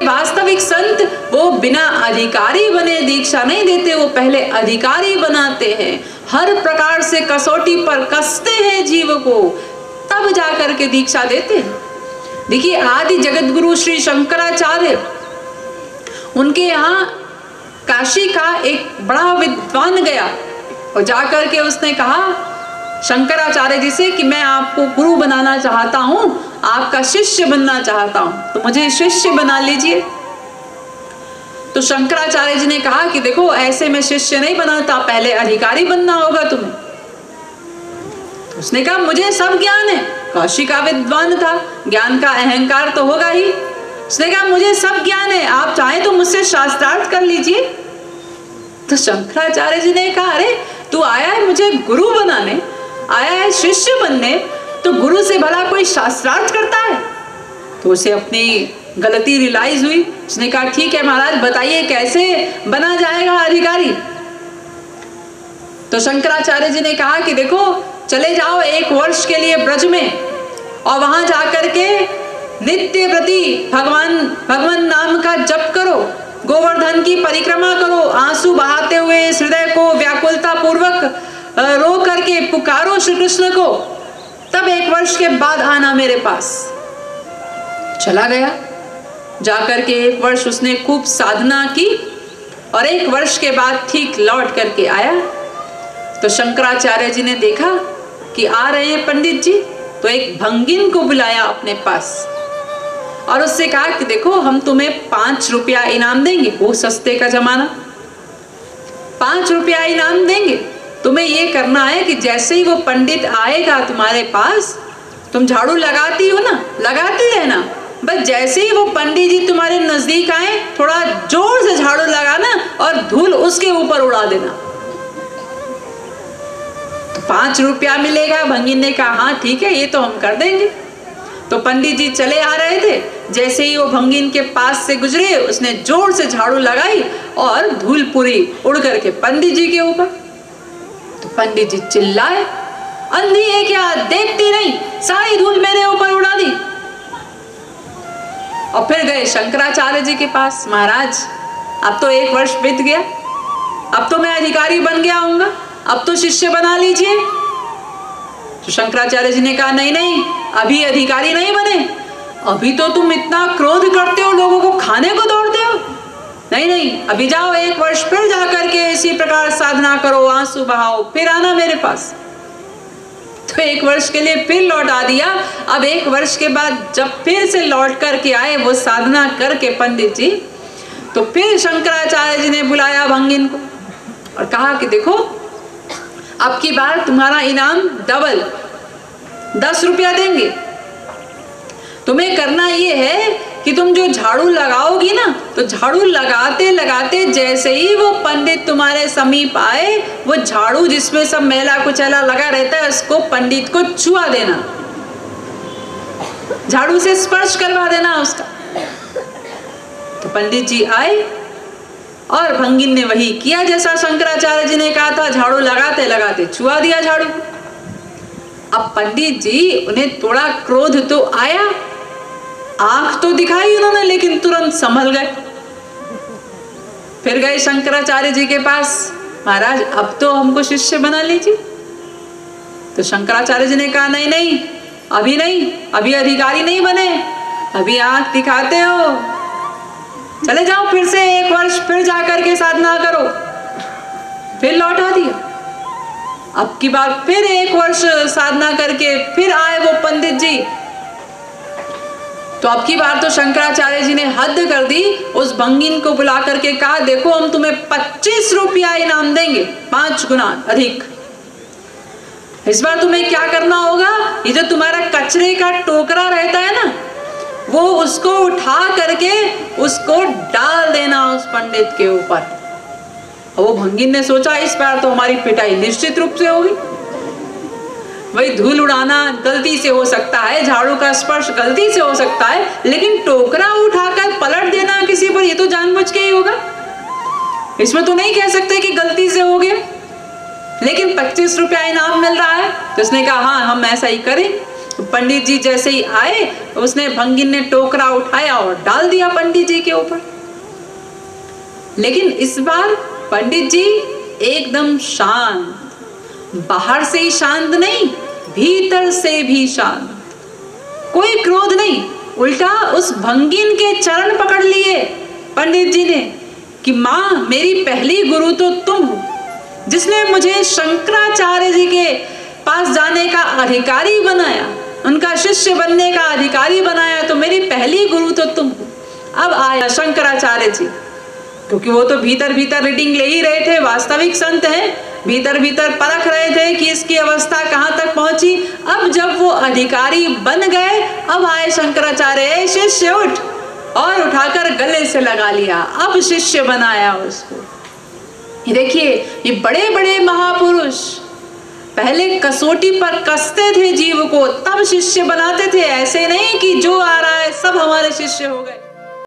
वास्तविक संत वो बिना अधिकारी बने दीक्षा नहीं देते, वो पहले अधिकारी बनाते हैं, हर प्रकार से कसौटी पर कसते हैं जीव को, तब जाकर के दीक्षा देते हैं। देखिए आदि जगत गुरु श्री शंकराचार्य, उनके यहाँ काशी का एक बड़ा विद्वान गया और जाकर के उसने कहा शंकराचार्य जी से कि मैं आपको गुरु बनाना चाहता हूँ, आपका शिष्य बनना चाहता हूँ, तो मुझे शिष्य बना लीजिए। तो शंकराचार्य जी ने कहा कि देखो ऐसे में शिष्य नहीं बनाता, पहले अधिकारी बनना होगा तुम्हें। तो उसने कहा मुझे सब ज्ञान है, काशी का विद्वान था, ज्ञान का अहंकार तो होगा ही। उसने कहा मुझे सब ज्ञान है, आप चाहें तो मुझसे शास्त्रार्थ कर लीजिए। तो शंकराचार्य जी ने कहा अरे तू आया है मुझे गुरु बनाने, आया है शिष्य बनने, तो गुरु से भला कोई शास्त्रार्थ करता है? तो उसे अपनी गलती रियलाइज हुई। उसने कहा ठीक है महाराज बताइए कैसे बना जाएगा अधिकारी। तो शंकराचार्य जी ने कहा कि देखो चले जाओ 1 वर्ष के लिए ब्रज में और वहां जाकर के नित्य प्रति भगवान नाम का जप करो, गोवर्धन की परिक्रमा करो, आंसू बहाते हुए हृदय को व्याकुलता पूर्वक रो करके पुकारो श्री कृष्ण को, तब 1 वर्ष के बाद आना मेरे पास। चला गया, जाकर के 1 वर्ष उसने खूब साधना की और 1 वर्ष के बाद ठीक लौट करके आया। तो शंकराचार्य जी ने देखा कि आ रहे हैं पंडित जी, तो एक भंगिन को बुलाया अपने पास और उससे कहा कि देखो हम तुम्हें 5 रुपया इनाम देंगे, वो सस्ते का जमाना, 5 रुपया इनाम देंगे। तुम्हें ये करना है कि जैसे ही वो पंडित आएगा तुम्हारे पास, तुम झाड़ू लगाती हो ना, लगाती रहना, बस जैसे ही वो पंडित जी तुम्हारे नजदीक आए थोड़ा जोर से झाड़ू लगाना और धूल उसके ऊपर उड़ा देना, तो 5 रुपया मिलेगा। भंगिन ने कहा हाँ ठीक है ये तो हम कर देंगे। तो पंडित जी चले आ रहे थे, जैसे ही वो भंगिन के पास से गुजरे उसने जोर से झाड़ू लगाई और धूल पूरी उड़ करके पंडित जी के ऊपर। तो पंडित जी चिल्लाए अंधी है क्या, देखती नहीं, सारी धूल मेरे ऊपर उड़ा दी। और फिर गए शंकराचार्य जी के पास, महाराज अब तो 1 वर्ष बीत गया, अब तो मैं अधिकारी बन गया हूँगा, अब तो शिष्य बना लीजिए। तो शंकराचार्य जी ने कहा नहीं नहीं अभी अधिकारी नहीं बने, अभी तो तुम इतना क्रोध करते हो, लोगों को खाने को दौड़ते हो, नहीं नहीं अभी जाओ 1 वर्ष फिर जाकर के इसी प्रकार साधना करो, आंसू बहाओ, फिर आना मेरे पास। तो 1 वर्ष के लिए फिर लौटा दिया। अब 1 वर्ष के बाद जब फिर से लौट करके आए वो साधना करके पंडित जी, तो फिर शंकराचार्य जी ने बुलाया भंगिन को और कहा कि देखो अब की बार तुम्हारा इनाम डबल 10 रुपया देंगे। तुम्हें करना ये है कि तुम जो झाड़ू लगाओगी ना, तो झाड़ू लगाते लगाते जैसे ही वो पंडित तुम्हारे समीप आए, वो झाड़ू जिसमें सब मैला कुचैला लगा रहता है उसको पंडित को छुआ देना, झाड़ू से स्पर्श करवा देना उसका। तो पंडित जी आए और भंगिन ने वही किया जैसा शंकराचार्य जी ने कहा था, झाड़ू लगाते लगाते छुआ दिया झाड़ू। अब पंडित जी उन्हें थोड़ा क्रोध तो आया, आंख तो दिखाई उन्होंने, लेकिन तुरंत संभल गए। फिर गए शंकराचार्य जी के पास, महाराज अब तो हमको शिष्य बना लीजिए। तो शंकराचार्य जी ने कहा नहीं नहीं अभी नहीं, अभी अधिकारी नहीं बने, अभी आंख दिखाते हो, चले जाओ फिर से 1 वर्ष फिर जाकर के साधना करो। फिर लौटा दिया। अब की बार फिर 1 वर्ष साधना करके फिर आए वो पंडित जी। तो अब की बार तो शंकराचार्य जी ने हद कर दी, उस भंगिन को बुला करके कहा देखो हम तुम्हें 25 रुपया इनाम देंगे, 5 गुना अधिक। इस बार तुम्हें क्या करना होगा, ये जो तुम्हारा कचरे का टोकरा रहता है ना, वो उसको उठा करके उसको डाल देना उस पंडित के ऊपर। वो भंगिन ने सोचा इस बार तो हमारी पिटाई निश्चित रूप से होगी। वही धूल उड़ाना गलती से हो सकता है, झाड़ू का स्पर्श गलती से हो सकता है, लेकिन टोकरा उठाकर पलट देना किसी पर, ये तो जानबूझ के ही होगा। इसमें तो नहीं कह सकते कि गलती से हो गया। लेकिन 25 रुपया इनाम मिल रहा है, तो उसने कहा हाँ हम ऐसा ही करें। तो पंडित जी जैसे ही आए, उसने भंगिन ने टोकरा उठाया और डाल दिया पंडित जी के ऊपर। लेकिन इस बार पंडित जी एकदम शांत, बाहर से ही शांत नहीं, भीतर से भी शांत, कोई क्रोध नहीं, उल्टा उस भंगिन के चरण पकड़ लिए पंडित जी ने कि माँ, मेरी पहली गुरु तो तुम हो, जिसने मुझे शंकराचार्य जी के पास जाने का अधिकारी बनाया, उनका शिष्य बनने का अधिकारी बनाया, तो मेरी पहली गुरु तो तुम हो। अब आया शंकराचार्य जी, क्योंकि वो तो भीतर भीतर रीडिंग ले ही रहे थे, वास्तविक संत हैं, भीतर भीतर परख रहे थे कि इसकी अवस्था कहाँ तक पहुंची। अब जब वो अधिकारी बन गए, अब आए शंकराचार्य, शिष्य उठ, और उठाकर गले से लगा लिया, अब शिष्य बनाया उसको। ये देखिए, ये बड़े बड़े महापुरुष पहले कसौटी पर कसते थे जीव को, तब शिष्य बनाते थे। ऐसे नहीं कि जो आ रहा है सब हमारे शिष्य हो गए।